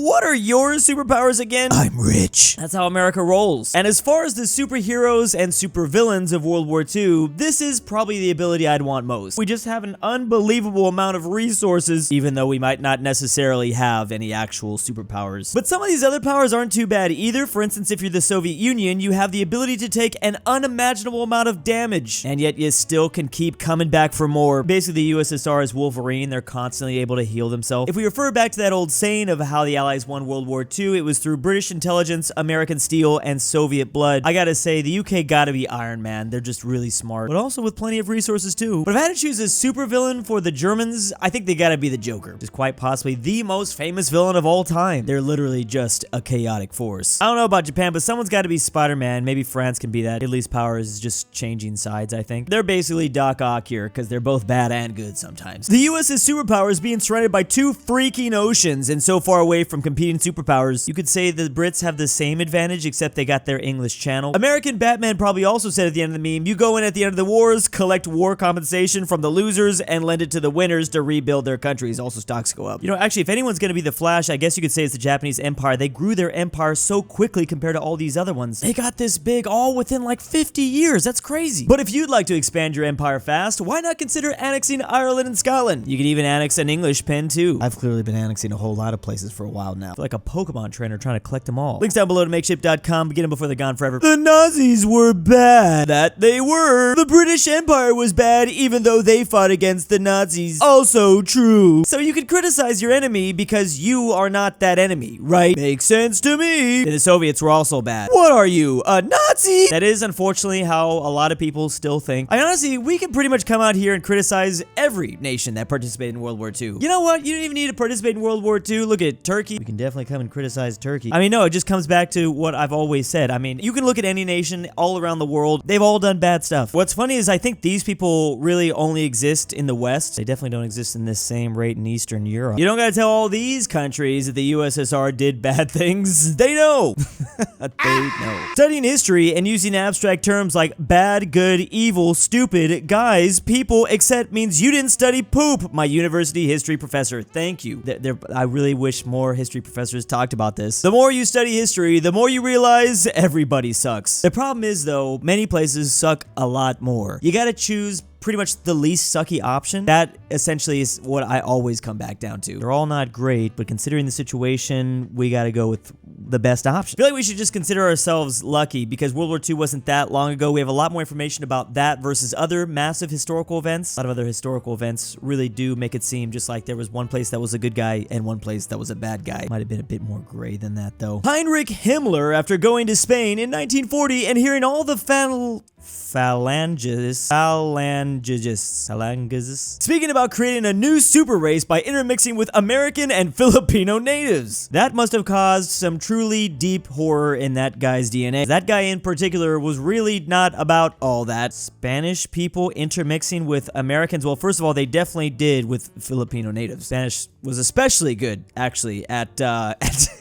what are your superpowers again? I'm rich. That's how America rolls. And as far as the superheroes and supervillains of World War II, this is probably the ability I'd want most. We just have an unbelievable amount of resources, even though we might not necessarily have any actual superpowers. But some of these other powers aren't too bad either. For instance, if you're the Soviet Union, you have the ability to take an unimaginable amount of damage, and yet you still can keep coming back for more. Basically, the USSR is Wolverine. They're constantly able to heal themselves. If we refer back to that old saying of how the Allies won World War II, it was through British intelligence, American steel, and Soviet blood. I gotta say, the UK gotta be Iron Man. They're just really smart, but also with plenty of resources too. But if I had to choose a supervillain for the Germans, I think they gotta be the Joker. Just quite possibly the most famous villain of all time. They're literally just a chaotic force. I don't know about Japan, but someone's gotta be Spider-Man. Maybe France can be that. Italy's powers is just changing sides, I think. They're basically Doc Ock here, because they're both bad and good sometimes. The US's superpowers being surrounded by two freaking oceans and so far away from competing superpowers, you could say the Brits have the same advantage, except they got their English channel. American Batman probably also said at the end of the meme, you go in at the end of the wars, collect war compensation from the losers, and lend it to the winners to rebuild their countries. Also, stocks go up. You know, actually, if anyone's gonna be the Flash, I guess you could say it's the Japanese Empire. They grew their empire so quickly compared to all these other ones. They got this big all within like 50 years. That's crazy. But if you'd like to expand your empire fast, why not consider annexing Ireland and Scotland? You could even annex an English pen too. I've clearly been annexing a whole lot of places for a while now. I feel like a Pokemon trainer trying to collect them all. Links down below to makeshift.com. Get them before they're gone forever. The Nazis were bad. That they were. The British Empire was bad even though they fought against the Nazis. Also true. So you could criticize your enemy because you are not that enemy, right? Makes sense to me. And the Soviets were also bad. What are you, a Nazi? That is unfortunately how a lot of people still think. Honestly, we can pretty much come out here and criticize every nation that participated in World War II. You know what? You don't even need to participate in World War II. Look at Turkey. We can definitely come and criticize Turkey. I mean, no, it just comes back to what I've always said. I mean, you can look at any nation all around the world. They've all done bad stuff. What's funny is I think these people really only exist in the West. They definitely don't exist in this same rate in Eastern Europe. You don't gotta tell all these countries that the USSR did bad things. They know. They know. Studying history and using abstract terms like bad, good, evil, stupid, guys, people, etc. means you didn't study poop, my university history professor. Thank you. I really wish more history professors talked about this. The more you study history, the more you realize everybody sucks. The problem is, though, many places suck a lot more. You gotta choose pretty much the least sucky option. That essentially is what I always come back down to. They're all not great, but considering the situation, we gotta go with the best option. I feel like we should just consider ourselves lucky because World War II wasn't that long ago. We have a lot more information about that versus other massive historical events. A lot of other historical events really do make it seem just like there was one place that was a good guy and one place that was a bad guy. Might have been a bit more gray than that, though. Heinrich Himmler, after going to Spain in 1940 and hearing all the phalangists. Speaking about creating a new super race by intermixing with American and Filipino natives. That must have caused some truly deep horror in that guy's DNA. That guy in particular was really not about all that. Spanish people intermixing with Americans. Well, first of all, they definitely did with Filipino natives. Spanish was especially good, actually, at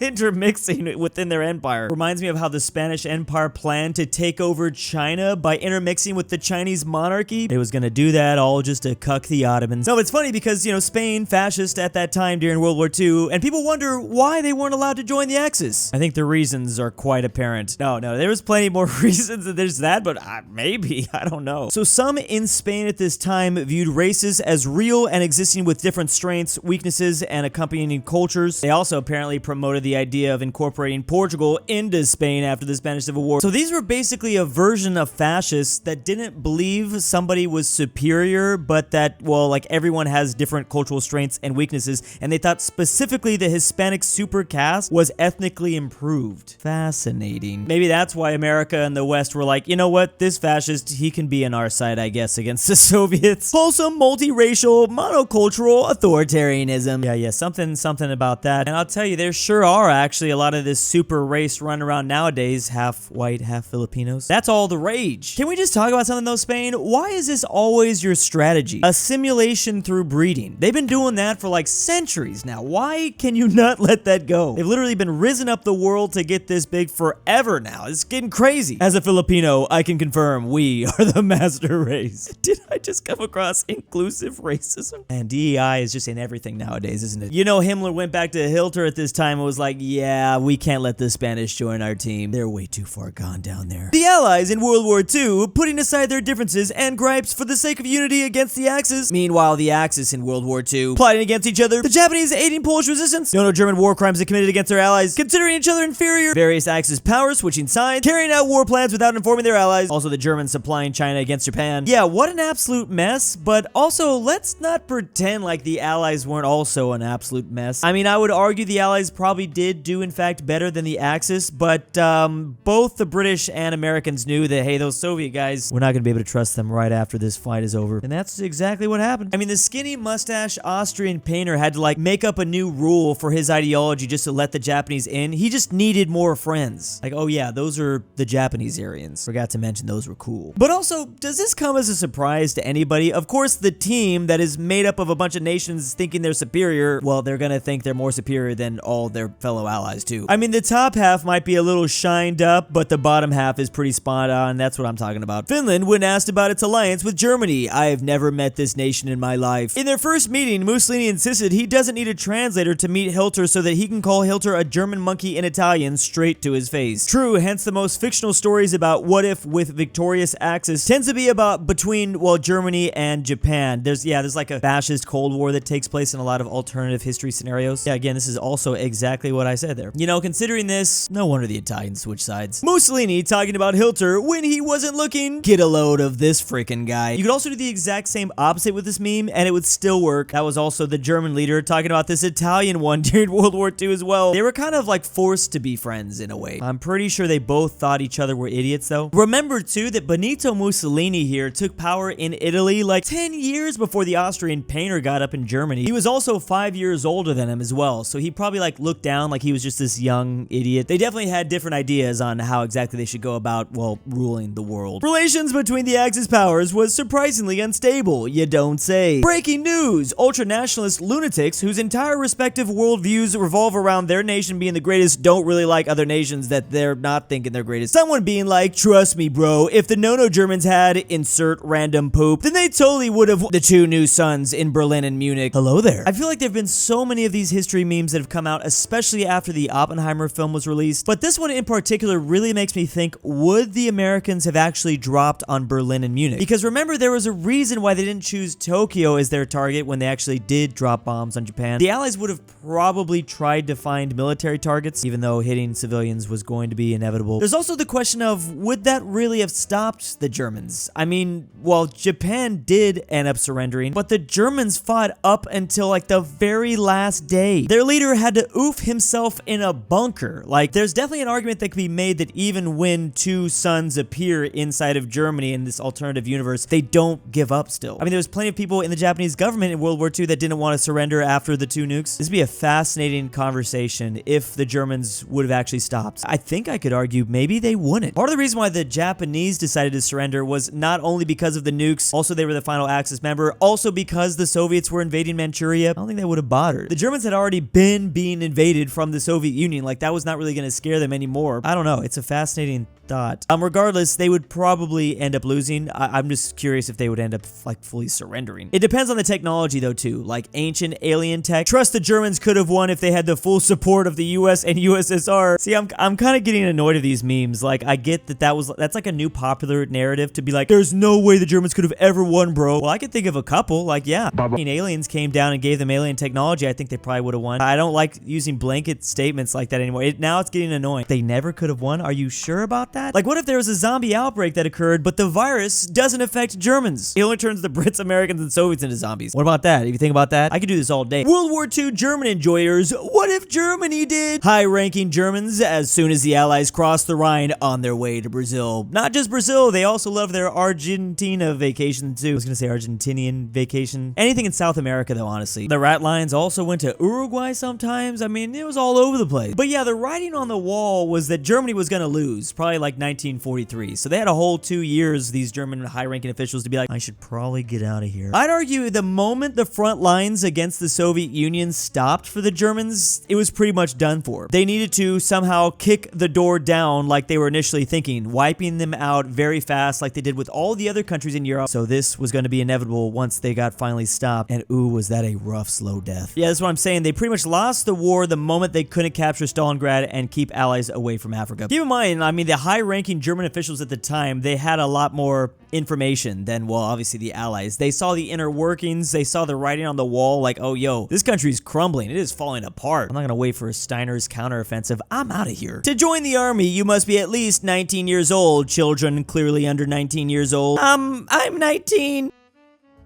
intermixing within their empire. Reminds me of how the Spanish Empire planned to take over China by intermixing with the Chinese monarchy. It was gonna do that all just to cuck the Ottomans. No, it's funny because, you know, Spain, fascist at that time during World War II, and people wonder why they weren't allowed to join the Axis. I think the reasons are quite apparent. No, there was plenty more reasons than there's that, but maybe, I don't know. So some in Spain at this time viewed races as real and existing with different strengths, weaknesses, and accompanying cultures. They also apparently promoted the idea of incorporating Portugal into Spain after the Spanish Civil War. So these were basically a version of fascists that didn't believe somebody was superior, but that, well, like everyone has different cultural strengths and weaknesses, and they thought specifically the Hispanic super caste was ethnically improved. Fascinating. Maybe that's why America and the West were like, you know what, this fascist, he can be on our side, I guess, against the Soviets. Wholesome, multiracial, monocultural authoritarianism. Yeah, something about that. And I'll tell you, there sure are actually a lot of this super race running around nowadays, half white, half Filipinos. That's all the rage. Can we just talk about something though, Spain? Why is this always your strategy? Assimilation through breeding. They've been doing that for like centuries now. Why can you not let that go? They've literally been risen up up the world to get this big forever now. It's getting crazy. As a Filipino, I can confirm we are the master race. Did I just come across inclusive racism? And DEI is just in everything nowadays, isn't it? You know, Himmler went back to Hitler at this time and was like, yeah, we can't let the Spanish join our team. They're way too far gone down there. The Allies in World War II, putting aside their differences and gripes for the sake of unity against the Axis. Meanwhile, the Axis in World War II, plotting against each other. The Japanese aiding Polish resistance. No German war crimes they committed against their allies. Considering each other inferior. Various Axis powers switching sides. Carrying out war plans without informing their allies. Also the Germans supplying China against Japan. Yeah, what an absolute mess. But also, let's not pretend like the Allies weren't also an absolute mess. I mean, I would argue the Allies probably did do, in fact, better than the Axis, but both the British and Americans knew that, hey, those Soviet guys, we're not going to be able to trust them right after this fight is over. And that's exactly what happened. I mean, the skinny mustache Austrian painter had to, like, make up a new rule for his ideology just to let the Japanese in. He just needed more friends. Like, oh yeah, those are the Japanese Aryans. Forgot to mention those were cool. But also, does this come as a surprise to anybody? Of course, the team that is made up of a bunch of nations thinking they're superior, well, they're gonna think they're more superior than all their fellow allies too. I mean, the top half might be a little shined up, but the bottom half is pretty spot on. That's what I'm talking about. Finland, when asked about its alliance with Germany, I've never met this nation in my life. In their first meeting, Mussolini insisted he doesn't need a translator to meet Hitler so that he can call Hitler a German monkey in Italian straight to his face. True, hence the most fictional stories about what if with victorious Axis tends to be about between, well, Germany and Japan. There's like a fascist Cold War that takes place in a lot of alternative history scenarios. Yeah, again, this is also exactly what I said there. You know, considering this, no wonder the Italians switched sides. Mussolini talking about Hitler when he wasn't looking. Get a load of this freaking guy. You could also do the exact same opposite with this meme and it would still work. That was also the German leader talking about this Italian one during World War II as well. They were kind of like forced to be friends in a way. I'm pretty sure they both thought each other were idiots though. Remember too that Benito Mussolini here took power in Italy like 10 years before the Austrian painter got up in Germany. He was also 5 years older than him as well, so he probably like looked down like he was just this young idiot. They definitely had different ideas on how exactly they should go about, well, ruling the world. Relations between the Axis powers was surprisingly unstable, you don't say. Breaking news! Ultra-nationalist lunatics whose entire respective worldviews revolve around their nation being the greatest don't really like other nations that they're not thinking they're greatest. Someone being like, trust me bro, if the no Germans had insert random poop, then they totally would have the two new suns in Berlin and Munich. Hello there. I feel like there have been so many of these history memes that have come out, especially after the Oppenheimer film was released, but this one in particular really makes me think, would the Americans have actually dropped on Berlin and Munich? Because remember, there was a reason why they didn't choose Tokyo as their target when they actually did drop bombs on Japan. The Allies would have probably tried to find military targets, even though hitting civilians was going to be inevitable. There's also the question of, would that really have stopped the Germans? I mean, well, Japan did end up surrendering, but the Germans fought up until like the very last day. Their leader had to oof himself in a bunker. Like, there's definitely an argument that could be made that even when two suns appear inside of Germany in this alternative universe, they don't give up still. I mean, there was plenty of people in the Japanese government in World War II that didn't want to surrender after the two nukes. This would be a fascinating conversation if the Germans would have actually stopped. I think I could argue maybe they wouldn't. Part of the reason why the Japanese decided to surrender was not only because of the nukes, also they were the final Axis member, also because the Soviets were invading Manchuria. I don't think they would have bothered. The Germans had already been being invaded from the Soviet Union. Like, that was not really going to scare them anymore. I don't know. It's a fascinating thought. Regardless, they would probably end up losing. I'm just curious if they would end up like fully surrendering. It depends on the technology though too, like ancient alien tech. Trust the Germans could have won if they had the full support of the US and USSR. See, I'm kind of getting annoyed at these memes. Like, I get that that's like a new popular narrative to be like, there's no way the Germans could have ever won, bro. Well, I can think of a couple. Like, yeah, aliens came down and gave them alien technology. I think they probably would have won. I don't like using blanket statements like that anymore. Now it's getting annoying. They never could have won. Are you sure about that? Like, what if there was a zombie outbreak that occurred, but the virus doesn't affect Germans? It only turns the Brits, Americans, and Soviets into zombies. What about that? If you think about that, I could do this all day. World War II German enjoyers, what if Germany did? High-ranking Germans, as soon as the Allies crossed the Rhine on their way to Brazil. Not just Brazil, they also love their Argentina vacation too. I was gonna say Argentinian vacation. Anything in South America though, honestly. The Rat Lions also went to Uruguay sometimes. I mean, it was all over the place. But yeah, the writing on the wall was that Germany was gonna lose. Probably like 1943. So they had a whole 2 years, these German high-ranking officials, to be like, I should probably get out of here. I'd argue the moment the front lines against the Soviet Union stopped for the Germans, it was pretty much done for. They needed to somehow kick the door down like they were initially thinking, wiping them out very fast like they did with all the other countries in Europe. So this was going to be inevitable once they got finally stopped. And ooh, was that a rough, slow death. Yeah, that's what I'm saying. They pretty much lost the war the moment they couldn't capture Stalingrad and keep allies away from Africa. Keep in mind, I mean, the high-ranking German officials at the time, they had a lot more information than, well, obviously the allies. They saw the inner workings. They saw the writing on the wall like, oh, yo, this country's crumbling. It is falling apart. I'm not going to wait for Steiner's counteroffensive. I'm out of here. To join the army, you must be at least 19 years old. Children clearly under 19 years old. I'm 19.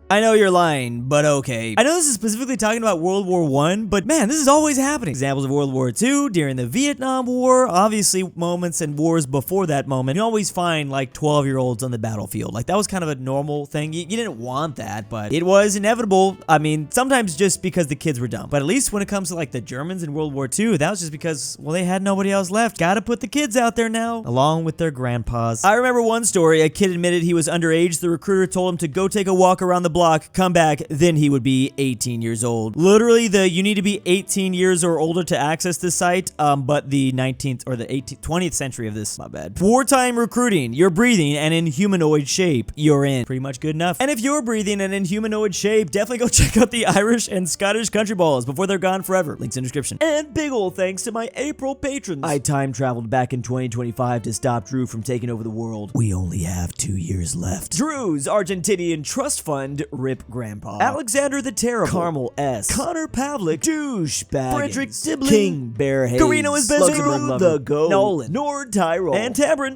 I know you're lying, but okay. I know this is specifically talking about World War I, but man, this is always happening. Examples of World War II, during the Vietnam War, obviously moments and wars before that moment. You always find like 12-year-olds on the battlefield. Like that was kind of a normal thing. You didn't want that, but it was inevitable. I mean, sometimes just because the kids were dumb. But at least when it comes to like the Germans in World War II, that was just because, well, they had nobody else left. Gotta put the kids out there now, along with their grandpas. I remember one story, a kid admitted he was underage. The recruiter told him to go take a walk around the block, come back, then he would be 18 years old. Literally, you need to be 18 years or older to access this site, but the 19th or the 20th century of this, my bad. Wartime recruiting, you're breathing and in humanoid shape, you're in. Pretty much good enough. And if you're breathing and in humanoid shape, definitely go check out the Irish and Scottish country balls before they're gone forever. Links in the description. And big ol' thanks to my April patrons. I time traveled back in 2025 to stop Drew from taking over the world. We only have 2 years left. Drew's Argentinian Trust Fund, RIP Grandpa. Alexander the Terrible. Carmel S. Connor Pavlik. DOOCHBAGGINS. Fredrik Tibblin. KingBearHaze. KirinoIsBestGirl. LuxembourgLover. The Go. Nolan. NordTyrol. And Tambre.